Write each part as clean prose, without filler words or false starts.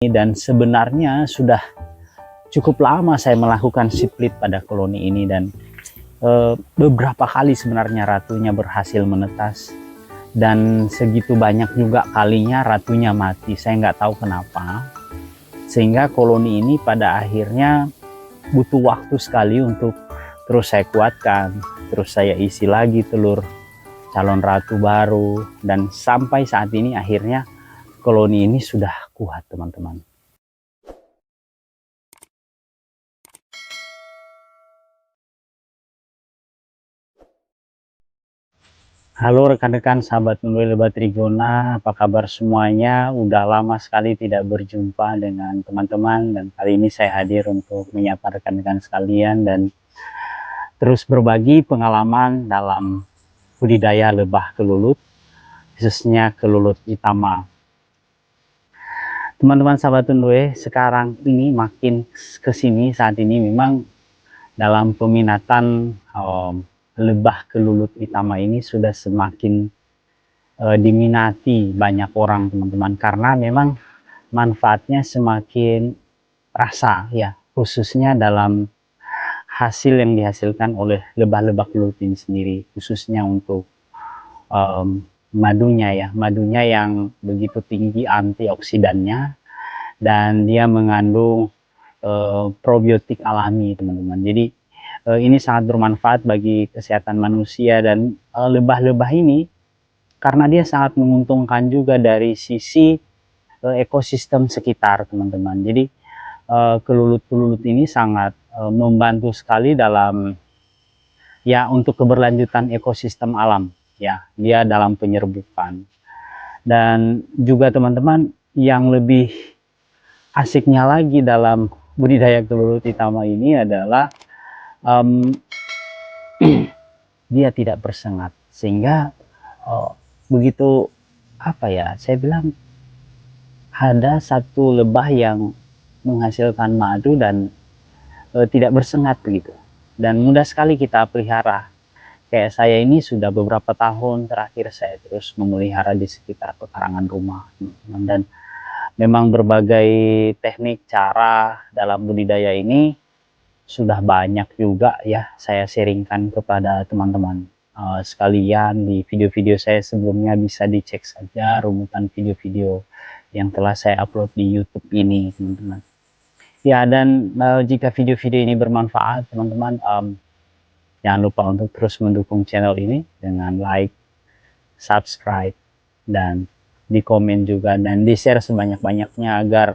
Dan sebenarnya sudah cukup lama saya melakukan split pada koloni ini, dan beberapa kali sebenarnya ratunya berhasil menetas, dan segitu banyak juga kalinya ratunya mati. Saya nggak tahu kenapa, sehingga koloni ini pada akhirnya butuh waktu sekali untuk terus saya kuatkan, terus saya isi lagi telur calon ratu baru, dan sampai saat ini akhirnya koloni ini sudah kuat, teman-teman. Halo rekan-rekan sahabat Menue Lebat Trigona, apa kabar semuanya? Udah lama sekali tidak berjumpa dengan teman-teman, dan kali ini saya hadir untuk menyapa rekan-rekan sekalian dan terus berbagi pengalaman dalam budidaya lebah kelulut, khususnya kelulut Itama. Teman-teman sahabat Menue, sekarang ini makin kesini saat ini memang dalam peminatan lebah kelulut Itama ini sudah semakin diminati banyak orang, teman-teman, karena memang manfaatnya semakin terasa ya, khususnya dalam hasil yang dihasilkan oleh lebah-lebah kelulut ini sendiri, khususnya untuk madunya yang begitu tinggi antioksidannya, dan dia mengandung probiotik alami, teman-teman. Jadi ini sangat bermanfaat bagi kesehatan manusia, dan lebah-lebah ini karena dia sangat menguntungkan juga dari sisi ekosistem sekitar, teman-teman. Jadi kelulut-kelulut ini sangat membantu sekali dalam ya untuk keberlanjutan ekosistem alam ya, dia dalam penyerbukan. Dan juga teman-teman, yang lebih asiknya lagi dalam budidaya kelulut Itama ini adalah dia tidak bersengat, sehingga begitu apa ya, saya bilang ada satu lebah yang menghasilkan madu dan tidak bersengat begitu, dan mudah sekali kita pelihara. Kayak saya ini sudah beberapa tahun terakhir saya terus memelihara di sekitar pekarangan rumah, dan memang berbagai teknik cara dalam budidaya ini sudah banyak juga ya saya sharingkan kepada teman-teman sekalian. Di video-video saya sebelumnya bisa dicek saja runutan video-video yang telah saya upload di YouTube ini, teman-teman. Ya, dan jika video-video ini bermanfaat, teman-teman, jangan lupa untuk terus mendukung channel ini dengan like, subscribe, dan di komen juga, dan di share sebanyak-banyaknya agar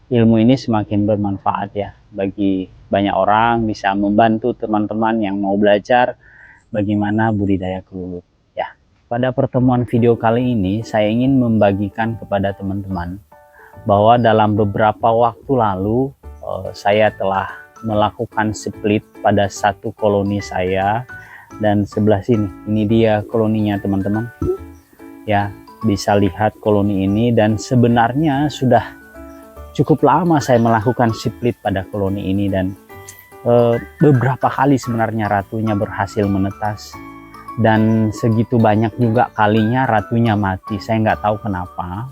ilmu ini semakin bermanfaat ya bagi banyak orang, bisa membantu teman-teman yang mau belajar bagaimana budidaya kelulut ya. Pada pertemuan video kali ini saya ingin membagikan kepada teman-teman bahwa dalam beberapa waktu lalu saya telah melakukan split pada satu koloni saya, dan sebelah sini ini dia koloninya, teman-teman ya, bisa lihat koloni ini. Dan sebenarnya sudah cukup lama saya melakukan split pada koloni ini, dan beberapa kali sebenarnya ratunya berhasil menetas, dan segitu banyak juga kalinya ratunya mati. Saya nggak tahu kenapa,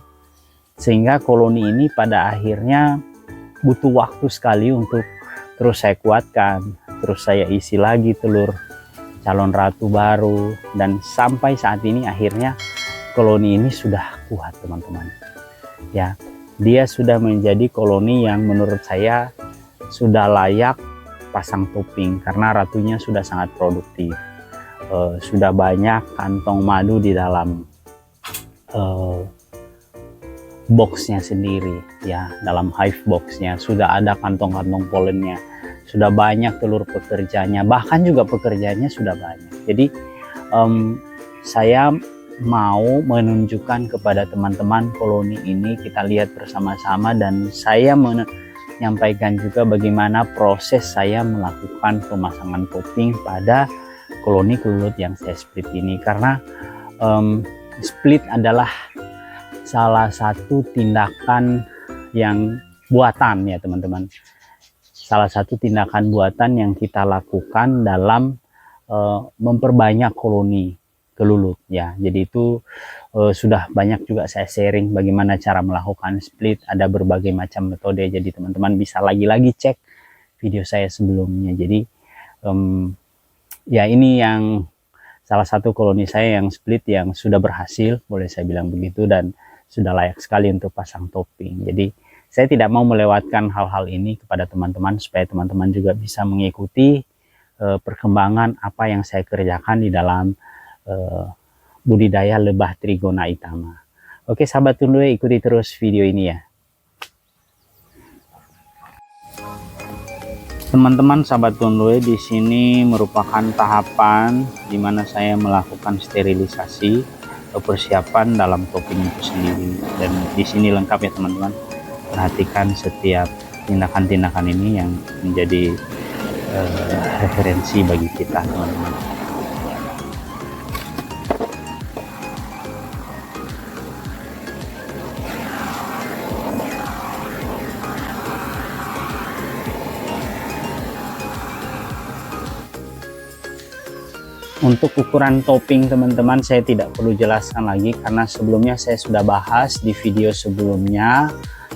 sehingga koloni ini pada akhirnya butuh waktu sekali untuk terus saya kuatkan, terus saya isi lagi telur calon ratu baru, dan sampai saat ini akhirnya koloni ini sudah kuat, teman-teman ya. Dia sudah menjadi koloni yang menurut saya sudah layak pasang topping, karena ratunya sudah sangat produktif, sudah banyak kantong madu di dalam boxnya sendiri ya, dalam hive boxnya sudah ada kantong-kantong polennya, sudah banyak telur pekerjanya, bahkan juga pekerjanya sudah banyak. Jadi saya mau menunjukkan kepada teman-teman koloni ini, kita lihat bersama-sama, dan saya menyampaikan juga bagaimana proses saya melakukan pemasangan topping pada koloni kelulut yang saya split ini. Karena split adalah salah satu tindakan yang buatan ya, teman-teman, salah satu tindakan buatan yang kita lakukan dalam memperbanyak koloni Kelulu ya. Jadi itu sudah banyak juga saya sharing bagaimana cara melakukan split, ada berbagai macam metode. Jadi teman-teman bisa lagi-lagi cek video saya sebelumnya. Jadi ya ini yang salah satu koloni saya yang split yang sudah berhasil, boleh saya bilang begitu, dan sudah layak sekali untuk pasang topping. Jadi saya tidak mau melewatkan hal-hal ini kepada teman-teman supaya teman-teman juga bisa mengikuti perkembangan apa yang saya kerjakan di dalam budidaya lebah Trigona Itama. Oke sahabat Tundue, ikuti terus video ini ya. Teman-teman sahabat Tundue, di sini merupakan tahapan di mana saya melakukan sterilisasi atau persiapan dalam topping itu sendiri. Dan di sini lengkap ya teman-teman. Perhatikan setiap tindakan-tindakan ini yang menjadi referensi bagi kita teman-teman. Untuk ukuran topping teman-teman saya tidak perlu jelaskan lagi karena sebelumnya saya sudah bahas di video sebelumnya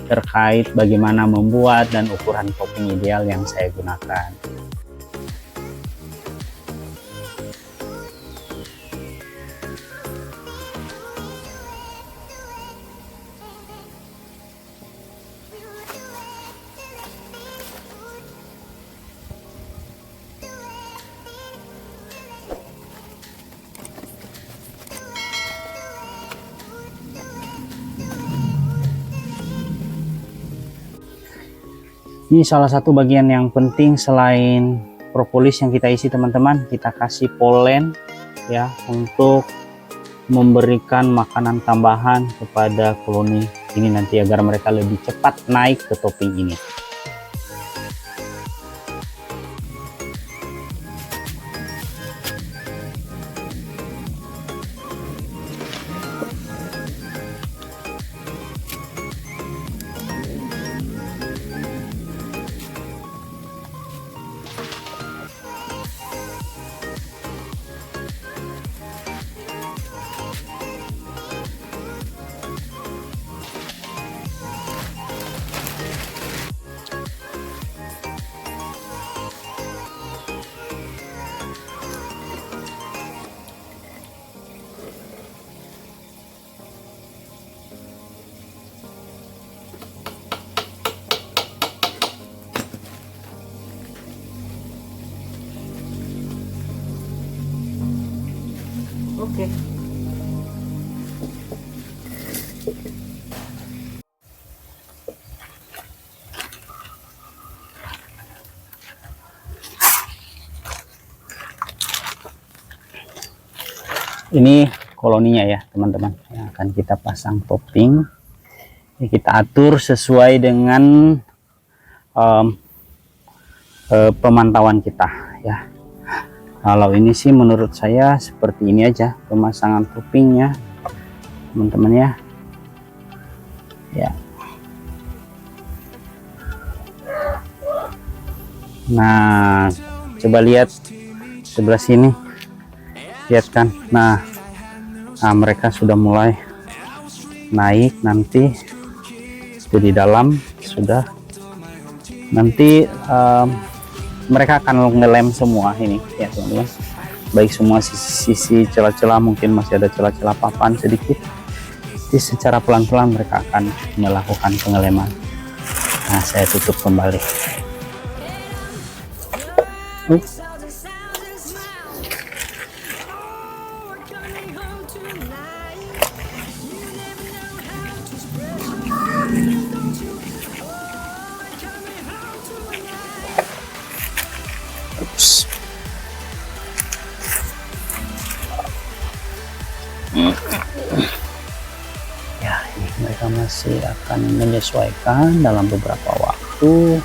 terkait bagaimana membuat dan ukuran topping ideal yang saya gunakan. Ini salah satu bagian yang penting selain propolis yang kita isi teman-teman, kita kasih polen ya untuk memberikan makanan tambahan kepada koloni ini nanti agar mereka lebih cepat naik ke topping ini. Oke. Ini koloninya ya teman-teman yang akan kita pasang topping. Ini kita atur sesuai dengan pemantauan kita ya. Kalau ini sih menurut saya seperti ini aja pemasangan toppingnya teman-teman ya. Ya. Nah, coba lihat sebelah sini. Lihat kan. Nah, mereka sudah mulai naik nanti di dalam sudah. Nanti mereka akan ngelem semua ini ya teman-teman, baik semua sisi celah-celah, mungkin masih ada celah-celah papan sedikit. Jadi secara pelan-pelan mereka akan melakukan pengeleman. Nah, saya tutup kembali. Ya, ini mereka masih akan menyesuaikan dalam beberapa waktu,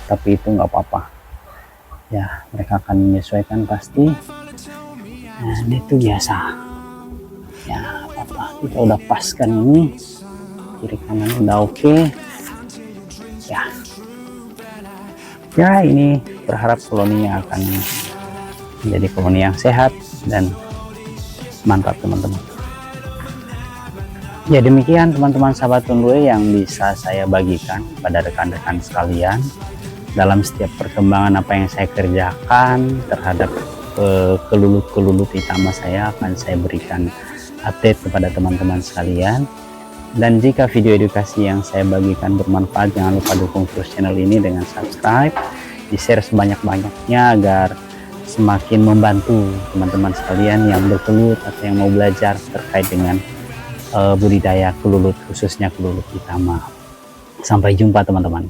tapi itu nggak apa-apa ya, mereka akan menyesuaikan pasti. Nah, itu biasa ya, apa kita udah pas kan, ini kiri kanan udah oke ya. Ya, ini berharap koloninya akan menjadi koloni yang sehat dan mantap teman-teman. Ya demikian teman-teman sahabat Tunduy yang bisa saya bagikan pada rekan-rekan sekalian dalam setiap perkembangan apa yang saya kerjakan terhadap kelulut utama saya, akan saya berikan update kepada teman-teman sekalian. Dan jika video edukasi yang saya bagikan bermanfaat, jangan lupa dukung terus channel ini dengan subscribe, di share sebanyak-banyaknya agar semakin membantu teman-teman sekalian yang berkelut atau yang mau belajar terkait dengan budidaya kelulut, khususnya kelulut utama. Sampai jumpa teman-teman.